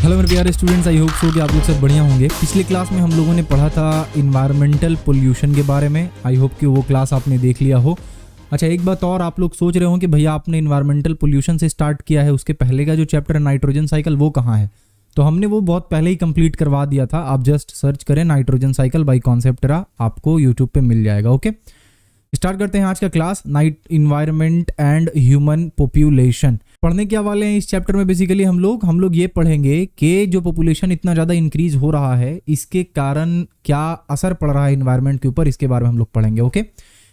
Hello मेरे प्यारे students, I hope so कि आप लोग सब बढ़िया होंगे। पिछले क्लास में हम लोगों ने पढ़ा था इन्वायरमेंटल पोल्यूशन के बारे में। आई होप कि वो क्लास आपने देख लिया हो। अच्छा, एक बात और, आप लोग सोच रहे हो कि भैया आपने इन्वायरमेंटल पोल्यूशन से स्टार्ट किया है, उसके पहले का जो चैप्टर है नाइट्रोजन साइकिल वो कहाँ है? तो हमने वो बहुत पहले ही कंप्लीट करवा दिया था। आप जस्ट सर्च करें नाइट्रोजन साइकिल बाय कॉन्सेप्टेरा, आपको यूट्यूब पे मिल जाएगा। ओके, स्टार्ट करते हैं आज का class. Night environment and human population पढ़ने क्या वाले हैं इस चैप्टर में। बेसिकली हम लोग ये पढ़ेंगे कि जो पॉपुलेशन इतना ज़्यादा इंक्रीज हो रहा है, इसके कारण क्या असर पड़ रहा है इन्वायरमेंट के ऊपर, इसके बारे में हम लोग पढ़ेंगे। ओके,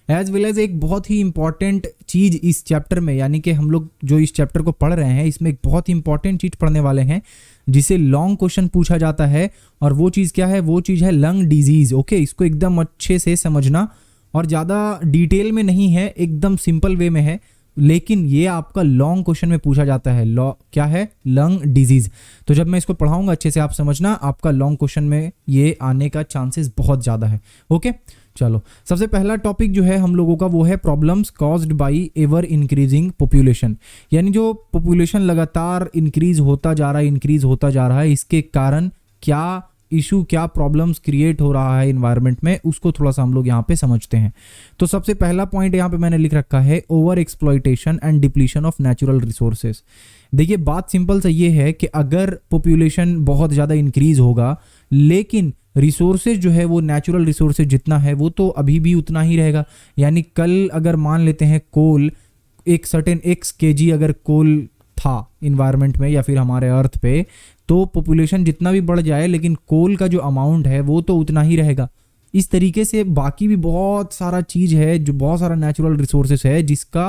एज वेल एज एक बहुत ही इंपॉर्टेंट चीज़ इस चैप्टर में, यानी कि हम लोग जो इस चैप्टर को पढ़ रहे हैं इसमें एक बहुत ही इंपॉर्टेंट चीज़ पढ़ने वाले हैं जिसे लॉन्ग क्वेश्चन पूछा जाता है। और वो चीज़ क्या है? वो चीज़ है लंग डिजीज़। ओके, इसको एकदम अच्छे से समझना, और ज़्यादा डिटेल में नहीं है, एकदम सिंपल वे में है, लेकिन ये आपका लॉन्ग क्वेश्चन में पूछा जाता है। क्या है? Lung disease. तो जब मैं इसको पढ़ाऊंगा अच्छे से आप समझना, आपका लॉन्ग क्वेश्चन में ये आने का चांसेस बहुत ज़्यादा है। ओके, चलो सबसे पहला टॉपिक जो है हम लोगों का वो है problems caused by ever increasing population. यानी जो पॉपुलेशन लगातार इंक्रीज होता जा रहा है, इसके कारण क्या इशू, क्या प्रॉब्लम्स क्रिएट हो रहा है इन्वायरमेंट में, उसको थोड़ा सा हम लोग यहाँ पे समझते हैं। तो सबसे पहला पॉइंट यहाँ पे मैंने लिख रखा है over exploitation and depletion of natural resources. देखिए, बात सिंपल सा ये है कि अगर पॉपुलेशन बहुत ज़्यादा इंक्रीज होगा, लेकिन रिसोर्सेज जो है वो नेचुरल रिसोर्सेज जितना है वो तो अभी भी उतना ही रहेगा। यानी कल अगर मान लेते हैं कोल, एक सर्टेन x kg अगर कोल था इन्वायरमेंट में या फिर हमारे अर्थ पे, तो पॉपुलेशन जितना भी बढ़ जाए लेकिन कोल का जो अमाउंट है वो तो उतना ही रहेगा। इस तरीके से बाकी भी बहुत सारा चीज़ है, जो बहुत सारा नेचुरल रिसोर्सेस है जिसका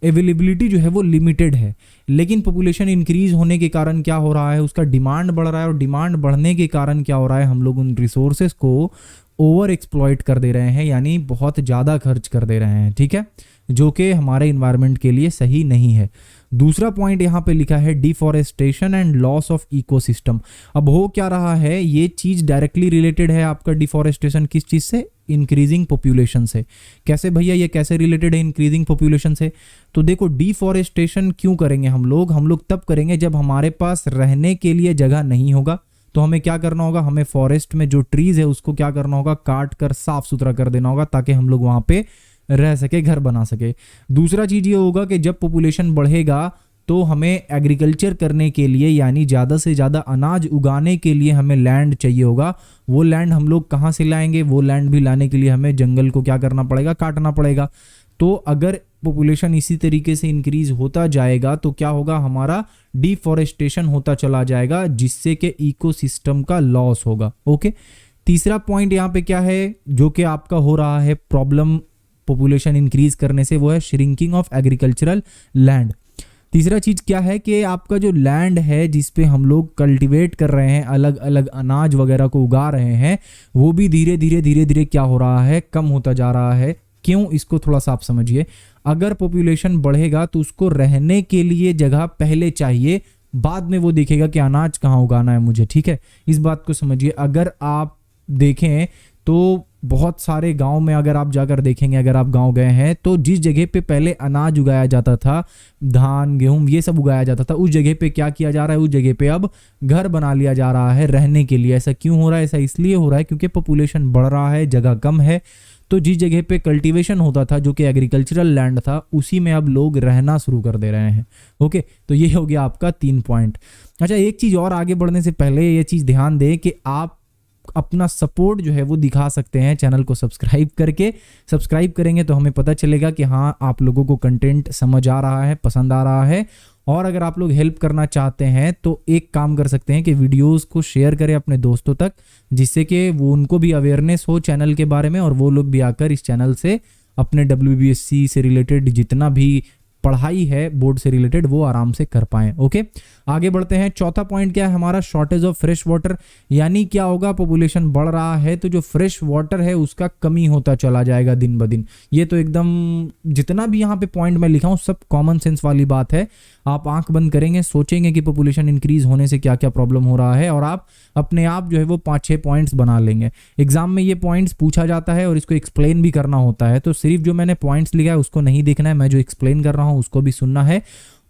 अवेलेबिलिटी जो है वो लिमिटेड है, लेकिन पॉपुलेशन इंक्रीज होने के कारण क्या हो रहा है? उसका डिमांड बढ़ रहा है, और डिमांड बढ़ने के कारण क्या हो रहा है? हम लोग उन रिसोर्सेस को ओवर एक्सप्लॉइट कर दे रहे हैं, यानी बहुत ज़्यादा खर्च कर दे रहे हैं। ठीक है, जो कि हमारे इन्वायरमेंट के लिए सही नहीं है। दूसरा पॉइंट यहाँ पे लिखा है deforestation and loss of ecosystem. अब हो क्या रहा है? ये चीज़ डायरेक्टली रिलेटेड है आपका डिफॉरेस्टेशन किस चीज़ से? इंक्रीजिंग पॉपुलेशन से। कैसे भैया, ये कैसे रिलेटेड है इंक्रीजिंग पॉपुलेशन से? तो देखो, डिफॉरेस्टेशन क्यों करेंगे हम लोग तब करेंगे जब हमारे पास रहने के लिए जगह नहीं होगा। तो हमें क्या करना होगा? हमें फॉरेस्ट में जो ट्रीज है उसको क्या करना होगा? काट कर साफ सुथरा कर देना होगा, ताकि हम लोग वहाँ पे रह सके, घर बना सके। दूसरा चीज़ ये होगा कि जब पॉपुलेशन बढ़ेगा तो हमें एग्रीकल्चर करने के लिए, यानी ज़्यादा से ज़्यादा अनाज उगाने के लिए हमें लैंड चाहिए होगा। वो लैंड हम लोग कहाँ से लाएंगे? वो लैंड भी लाने के लिए हमें जंगल को क्या करना पड़ेगा? काटना पड़ेगा। तो अगर पॉपुलेशन इसी तरीके से इंक्रीज होता जाएगा तो क्या होगा? हमारा डिफॉरेस्टेशन होता चला जाएगा, जिससे कि इकोसिस्टम का लॉस होगा। ओके, तीसरा पॉइंट यहाँ पे क्या है जो कि आपका हो रहा है प्रॉब्लम पॉपुलेशन इंक्रीज करने से? वो है श्रिंकिंग ऑफ एग्रीकल्चरल लैंड। तीसरा चीज़ क्या है कि आपका जो लैंड है जिस पे हम लोग कल्टीवेट कर रहे हैं, अलग अलग अनाज वगैरह को उगा रहे हैं, वो भी धीरे धीरे क्या हो रहा है? कम होता जा रहा है। क्यों? इसको थोड़ा सा आप समझिए। अगर पॉपुलेशन बढ़ेगा तो उसको रहने के लिए जगह पहले चाहिए, बाद में वो देखेगा कि अनाज कहाँ उगाना है मुझे। ठीक है, इस बात को समझिए। अगर आप देखें तो बहुत सारे गांव में अगर आप जाकर देखेंगे, अगर आप गांव गए हैं, तो जिस जगह पे पहले अनाज उगाया जाता था, धान गेहूं ये सब उगाया जाता था, उस जगह पे क्या किया जा रहा है? उस जगह पे अब घर बना लिया जा रहा है रहने के लिए। ऐसा क्यों हो रहा है? ऐसा इसलिए हो रहा है क्योंकि पॉपुलेशन बढ़ रहा है, जगह कम है। तो जिस जगह पे कल्टीवेशन होता था, जो कि एग्रीकल्चरल लैंड था, उसी में अब लोग रहना शुरू कर दे रहे हैं। ओके, तो ये हो गया आपका 3 पॉइंट। अच्छा, एक चीज़ और, आगे बढ़ने से पहले ये चीज़ ध्यान दें कि आप अपना सपोर्ट जो है वो दिखा सकते हैं चैनल को सब्सक्राइब करके। सब्सक्राइब करेंगे तो हमें पता चलेगा कि हाँ, आप लोगों को कंटेंट समझ आ रहा है, पसंद आ रहा है। और अगर आप लोग हेल्प करना चाहते हैं तो एक काम कर सकते हैं कि वीडियोस को शेयर करें अपने दोस्तों तक, जिससे कि वो उनको भी अवेयरनेस हो चैनल के बारे में, और वो लोग भी आकर इस चैनल से अपने WBSC से रिलेटेड जितना भी पढ़ाई है बोर्ड से रिलेटेड वो आराम से कर पाएं। ओके, आगे बढ़ते हैं। चौथा पॉइंट क्या है हमारा? Shortage of fresh water. यानी क्या होगा? पॉपुलेशन बढ़ रहा है तो जो फ्रेश वाटर है उसका कमी होता चला जाएगा दिन ब दिन। ये तो एकदम जितना भी यहाँ पे पॉइंट मैं लिखा हूँ सब कॉमन सेंस वाली बात है। आप आंख बंद करेंगे, सोचेंगे कि पॉपुलेशन इंक्रीज होने से क्या क्या प्रॉब्लम हो रहा है, और आप अपने आप जो है वो 5-6 पॉइंट्स बना लेंगे। एग्जाम में ये पॉइंट्स पूछा जाता है और इसको एक्सप्लेन भी करना होता है, तो सिर्फ जो मैंने पॉइंट्स लिखा है उसको नहीं देखना है, मैं जो एक्सप्लेन कर रहा हूँ उसको भी सुनना है।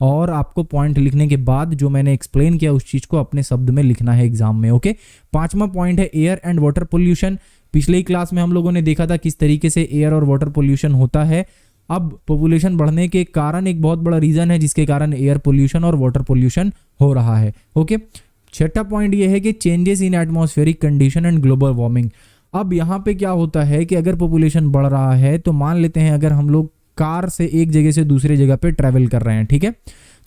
और आपको पॉइंट लिखने के बाद जो मैंने एक्सप्लेन किया उस चीज़ को अपने शब्द में लिखना है एग्जाम में। ओके, 5वां पॉइंट है एयर एंड वाटर पोल्यूशन। पिछले ही क्लास में हम लोगों ने देखा था किस तरीके से एयर और वाटर पोल्यूशन होता है। अब पॉपुलेशन बढ़ने के कारण एक बहुत बड़ा रीज़न है जिसके कारण एयर पोल्यूशन और वाटर पोल्यूशन हो रहा है। ओके, 6वां पॉइंट ये है कि changes in atmospheric condition and global warming. अब यहाँ पे क्या होता है कि अगर पॉपुलेशन बढ़ रहा है तो मान लेते हैं अगर हम लोग कार से एक जगह से दूसरे जगह पे ट्रैवल कर रहे हैं, ठीक है,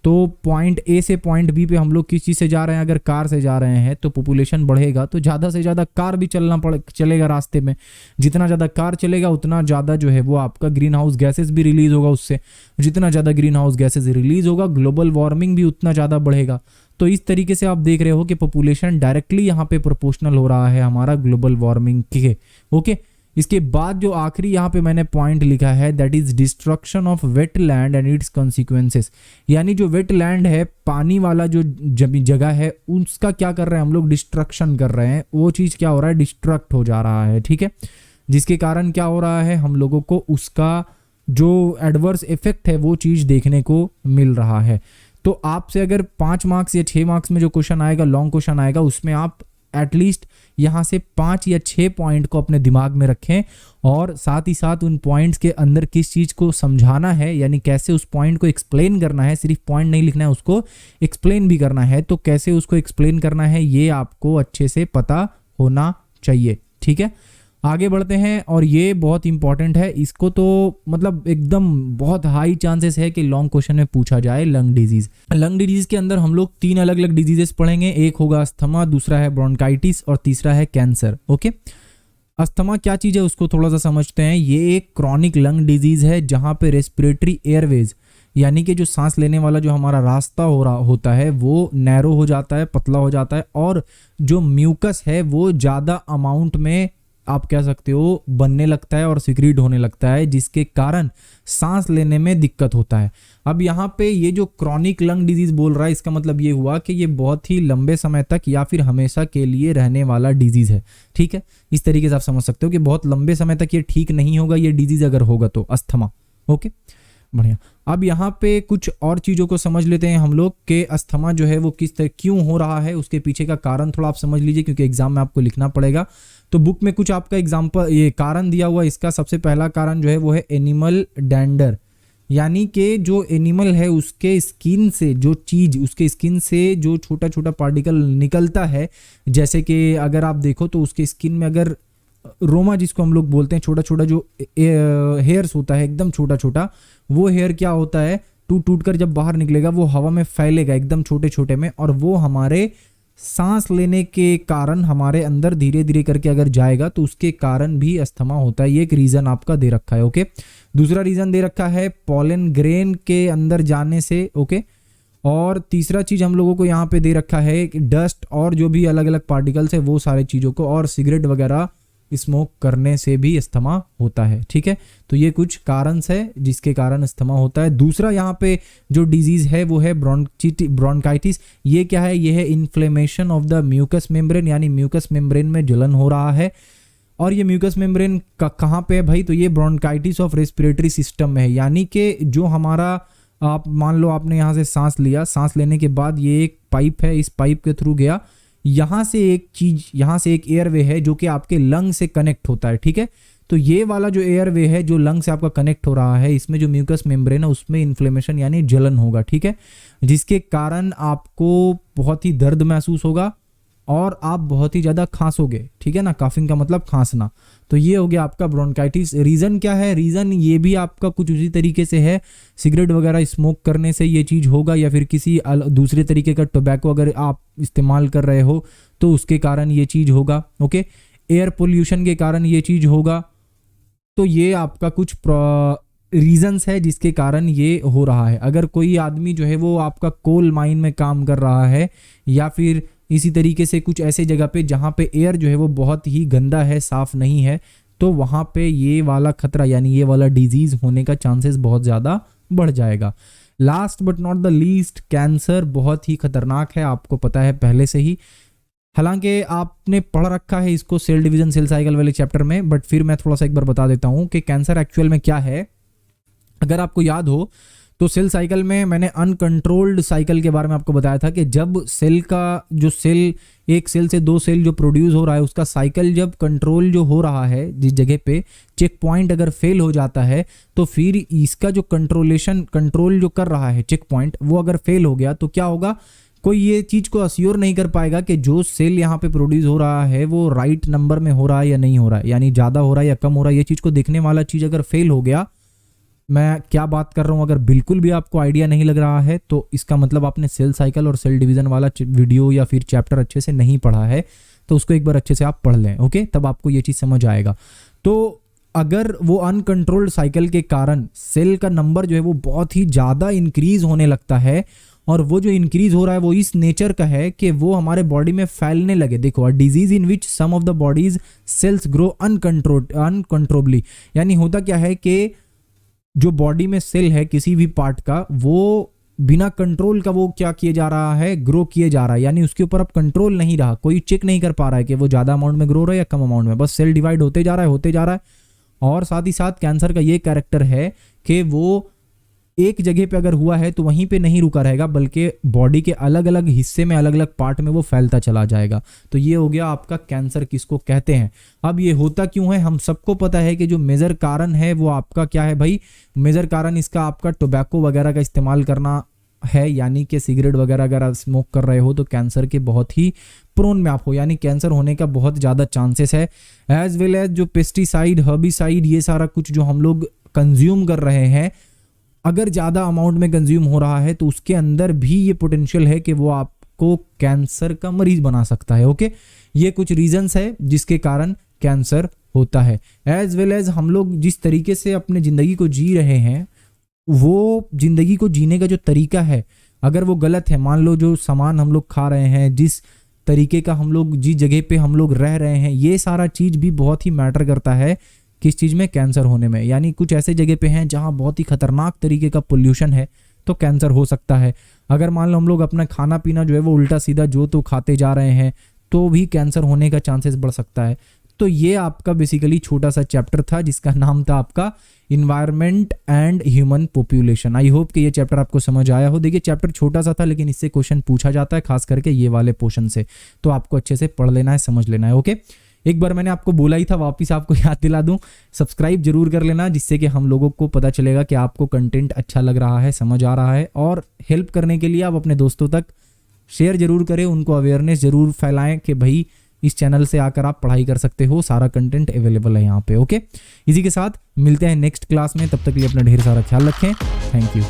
तो पॉइंट ए से पॉइंट बी पे हम लोग किस चीज़ से जा रहे हैं, अगर कार से जा रहे हैं तो पॉपुलेशन बढ़ेगा तो ज़्यादा से ज़्यादा कार भी चलेगा रास्ते में। जितना ज़्यादा कार चलेगा उतना ज़्यादा जो है वो आपका ग्रीन हाउस गैसेज भी रिलीज होगा उससे। जितना ज़्यादा ग्रीन हाउस गैसेज रिलीज होगा ग्लोबल वार्मिंग भी उतना ज़्यादा बढ़ेगा। तो इस तरीके से आप देख रहे हो कि पॉपुलेशन डायरेक्टली यहाँ पे प्रोपोर्शनल हो रहा है हमारा ग्लोबल वार्मिंग के। ओके, इसके बाद जो आखिरी यहाँ पे मैंने पॉइंट लिखा है that is destruction of wetland and its consequences. यानी जो वेट लैंड है, पानी वाला जो जगह है, उसका क्या कर रहे हैं हम लोग, डिस्ट्रक्शन कर रहे हैं। वो चीज़ क्या हो रहा है, डिस्ट्रक्ट हो जा रहा है, ठीक है, जिसके कारण क्या हो रहा है, हम लोगों को उसका जो एडवर्स इफेक्ट है वो चीज़ देखने को मिल रहा है। तो आपसे अगर 5 मार्क्स या 6 मार्क्स में जो क्वेश्चन आएगा, लॉन्ग क्वेश्चन आएगा, उसमें आप एटलीस्ट यहाँ से 5 या 6 पॉइंट को अपने दिमाग में रखें और साथ ही साथ उन पॉइंट्स के अंदर किस चीज़ को समझाना है, यानी कैसे उस पॉइंट को एक्सप्लेन करना है। सिर्फ पॉइंट नहीं लिखना है, उसको एक्सप्लेन भी करना है। तो कैसे उसको एक्सप्लेन करना है ये आपको अच्छे से पता होना चाहिए, ठीक है। आगे बढ़ते हैं और ये बहुत इंपॉर्टेंट है, इसको तो मतलब एकदम बहुत हाई चांसेस है कि लॉन्ग क्वेश्चन में पूछा जाए। Lung disease. लंग डिजीज के अंदर हम लोग 3 अलग अलग डिजीजेस पढ़ेंगे। एक होगा अस्थमा, दूसरा है ब्रोंकाइटिस और तीसरा है कैंसर। ओके, अस्थमा क्या चीज़ है उसको थोड़ा सा समझते हैं। ये एक क्रॉनिक लंग डिजीज है जहाँ पे रेस्पिरेटरी एयरवेज यानी कि जो सांस लेने वाला जो हमारा रास्ता होता है वो नैरो हो जाता है, पतला हो जाता है, और जो म्यूकस है वो ज़्यादा अमाउंट में आप कह सकते हो बनने लगता है और सिक्रीट होने लगता है, जिसके कारण सांस लेने में दिक्कत होता है। अब यहाँ पे ये जो क्रॉनिक लंग डिजीज बोल रहा है, इसका मतलब ये हुआ कि ये बहुत ही लंबे समय तक या फिर हमेशा के लिए रहने वाला डिजीज है, ठीक है। इस तरीके से आप समझ सकते हो कि बहुत लंबे समय तक ये ठीक नहीं होगा, ये डिजीज अगर होगा तो अस्थमा। ओके, बढ़िया। अब यहाँ पे कुछ और चीज़ों को समझ लेते हैं हम लोग कि अस्थमा जो है वो किस तरह क्यों हो रहा है, उसके पीछे का कारण थोड़ा आप समझ लीजिए, क्योंकि एग्जाम में आपको लिखना पड़ेगा। तो बुक में कुछ आपका एग्जाम्पल ये कारण दिया हुआ, इसका सबसे पहला कारण जो है वो है एनिमल डैंडर, यानी कि जो एनिमल है उसके स्किन से जो चीज़, उसके स्किन से जो छोटा छोटा पार्टिकल निकलता है, जैसे कि अगर आप देखो तो उसके स्किन में अगर रोमा जिसको हम लोग बोलते हैं, छोटा छोटा जो हेयर्स होता है एकदम छोटा छोटा, वो हेयर क्या होता है टूट टूट कर जब बाहर निकलेगा वो हवा में फैलेगा एकदम छोटे छोटे में, और वो हमारे सांस लेने के कारण हमारे अंदर धीरे धीरे करके अगर जाएगा तो उसके कारण भी अस्थमा होता है। ये एक रीज़न आपका दे रखा है। ओके, दूसरा रीज़न दे रखा है पॉलन ग्रेन के अंदर जाने से। ओके, और तीसरा चीज़ हम लोगों को यहाँ पे दे रखा है कि डस्ट और जो भी अलग अलग पार्टिकल्स है वो सारे चीज़ों को, और सिगरेट वगैरह स्मोक करने से भी अस्थमा होता है, ठीक है। तो ये कुछ कारण है जिसके कारण अस्थमा होता है। दूसरा यहाँ पे जो डिजीज है वो है ब्रोंकाइटिस। ये क्या है, ये है inflammation of the mucous membrane, यानी म्यूकस मेम्ब्रेन में जलन हो रहा है। और ये म्यूकस मेम्ब्रेन कहाँ पे है भाई, तो ये ब्रोंकाइटिस ऑफ रेस्पिरेटरी सिस्टम में है, यानी कि जो हमारा आप मान लो आपने यहाँ से सांस लिया, सांस लेने के बाद ये एक पाइप है, इस पाइप के थ्रू गया, यहाँ से एक चीज, यहाँ से एक एयरवे है जो कि आपके लंग से कनेक्ट होता है, ठीक है। तो ये वाला जो एयरवे है जो लंग से आपका कनेक्ट हो रहा है, इसमें जो म्यूकस मेम्ब्रेन है उसमें इन्फ्लेमेशन यानी जलन होगा, ठीक है, जिसके कारण आपको बहुत ही दर्द महसूस होगा और आप बहुत ही ज़्यादा खांसोगे, ठीक है ना। काफिंग का मतलब खांसना। तो ये हो गया आपका ब्रोंकाइटिस। रीज़न क्या है, रीज़न ये भी आपका कुछ उसी तरीके से है, सिगरेट वगैरह स्मोक करने से ये चीज़ होगा, या फिर किसी दूसरे तरीके का टोबैको अगर आप इस्तेमाल कर रहे हो तो उसके कारण ये चीज़ होगा। ओके, एयर पोल्यूशन के कारण ये चीज़ होगा। तो ये आपका कुछ रीजंस है जिसके कारण ये हो रहा है। अगर कोई आदमी जो है वो आपका कोल माइन में काम कर रहा है, या फिर इसी तरीके से कुछ ऐसे जगह पे जहाँ पे एयर जो है वो बहुत ही गंदा है, साफ नहीं है, तो वहाँ पे ये वाला खतरा यानी ये वाला डिजीज होने का चांसेस बहुत ज़्यादा बढ़ जाएगा। Last but not the least, cancer बहुत ही खतरनाक है, आपको पता है पहले से ही, हालांकि आपने पढ़ रखा है इसको सेल डिवीजन सेल साइकिल वाले चैप्टर में, बट फिर मैं थोड़ा सा एक बार बता देता हूँ कि कैंसर एक्चुअल में क्या है। अगर आपको याद हो तो सेल साइकिल में मैंने अनकंट्रोल्ड साइकिल के बारे में आपको बताया था कि जब सेल का जो सेल, एक सेल से दो सेल जो प्रोड्यूस हो रहा है, उसका साइकिल जब कंट्रोल जो हो रहा है जिस जगह पे, चेक पॉइंट अगर फेल हो जाता है तो फिर इसका जो कंट्रोल जो कर रहा है चेक पॉइंट, वो अगर फेल हो गया तो क्या होगा, कोई ये चीज़ को अश्योर नहीं कर पाएगा कि जो सेल यहाँ पे प्रोड्यूस हो रहा है वो राइट नंबर में हो रहा है या नहीं हो रहा है, यानी ज़्यादा हो रहा है या कम हो रहा है। ये चीज़ को देखने वाला चीज़ अगर फेल हो गया, मैं क्या बात कर रहा हूँ अगर बिल्कुल भी आपको आइडिया नहीं लग रहा है तो इसका मतलब आपने सेल साइकिल और सेल डिवीज़न वाला वीडियो या फिर चैप्टर अच्छे से नहीं पढ़ा है, तो उसको एक बार अच्छे से आप पढ़ लें, ओके, तब आपको ये चीज़ समझ आएगा। तो अगर वो अनकंट्रोल्ड साइकिल के कारण सेल का नंबर जो है वो बहुत ही ज़्यादा इंक्रीज होने लगता है, और वो जो इंक्रीज हो रहा है वो इस नेचर का है कि वो हमारे बॉडी में फैलने लगे। देखो, a disease in which some of the body's cells grow uncontrollably, यानी होता क्या है कि जो बॉडी में सेल है किसी भी पार्ट का, वो बिना कंट्रोल का वो क्या किए जा रहा है, ग्रो किए जा रहा है, यानी उसके ऊपर अब कंट्रोल नहीं रहा, कोई चेक नहीं कर पा रहा है कि वो ज़्यादा अमाउंट में ग्रो रहा है या कम अमाउंट में, बस सेल डिवाइड होते जा रहा है। और साथ ही साथ कैंसर का ये कैरेक्टर है कि वो एक जगह पे अगर हुआ है तो वहीं पे नहीं रुका रहेगा, बल्कि बॉडी के अलग अलग हिस्से में, अलग अलग पार्ट में वो फैलता चला जाएगा। तो ये हो गया आपका कैंसर किसको कहते हैं। अब ये होता क्यों है, हम सबको पता है कि जो मेजर कारण है वो आपका क्या है भाई, मेजर कारण इसका आपका टोबैको वगैरह का इस्तेमाल करना है, यानी कि सिगरेट वगैरह अगर आप स्मोक कर रहे हो तो कैंसर के बहुत ही प्रोन में आप हो, यानी कैंसर होने का बहुत ज़्यादा चांसेस है। एज वेल एज जो पेस्टिसाइड, हर्बिसाइड, ये सारा कुछ जो हम लोग कंज्यूम कर रहे हैं, अगर ज़्यादा अमाउंट में कंज्यूम हो रहा है तो उसके अंदर भी ये पोटेंशियल है कि वो आपको कैंसर का मरीज बना सकता है, ओके। ये कुछ रीजंस है जिसके कारण कैंसर होता है। एज वेल एज हम लोग जिस तरीके से अपने ज़िंदगी को जी रहे हैं, वो ज़िंदगी को जीने का जो तरीका है अगर वो गलत है, मान लो जो सामान हम लोग खा रहे हैं, जिस तरीके का हम लोग, जिस जगह पे हम लोग रह रहे हैं, ये सारा चीज़ भी बहुत ही मैटर करता है किस चीज़ में, कैंसर होने में। यानी कुछ ऐसे जगह पे हैं जहाँ बहुत ही खतरनाक तरीके का पोल्यूशन है तो कैंसर हो सकता है। अगर मान लो हम लोग अपना खाना पीना जो है वो उल्टा सीधा जो तो खाते जा रहे हैं तो भी कैंसर होने का चांसेस बढ़ सकता है। तो ये आपका बेसिकली छोटा सा चैप्टर था जिसका नाम था आपका environment and human population. I hope कि ये चैप्टर आपको समझ आया हो। देखिए, चैप्टर छोटा सा था लेकिन इससे क्वेश्चन पूछा जाता है, खास करके ये वाले पोर्शन से, तो आपको अच्छे से पढ़ लेना है, समझ लेना है, ओके। एक बार मैंने आपको बोला ही था, वापस आपको याद दिला दूं, सब्सक्राइब जरूर कर लेना, जिससे कि हम लोगों को पता चलेगा कि आपको कंटेंट अच्छा लग रहा है, समझ आ रहा है। और हेल्प करने के लिए आप अपने दोस्तों तक शेयर जरूर करें, उनको अवेयरनेस जरूर फैलाएं कि भाई इस चैनल से आकर आप पढ़ाई कर सकते हो, सारा कंटेंट अवेलेबल है यहाँ पे, ओके। इसी के साथ मिलते हैं नेक्स्ट क्लास में, तब तक के लिए अपना ढेर सारा ख्याल रखें। Thank you.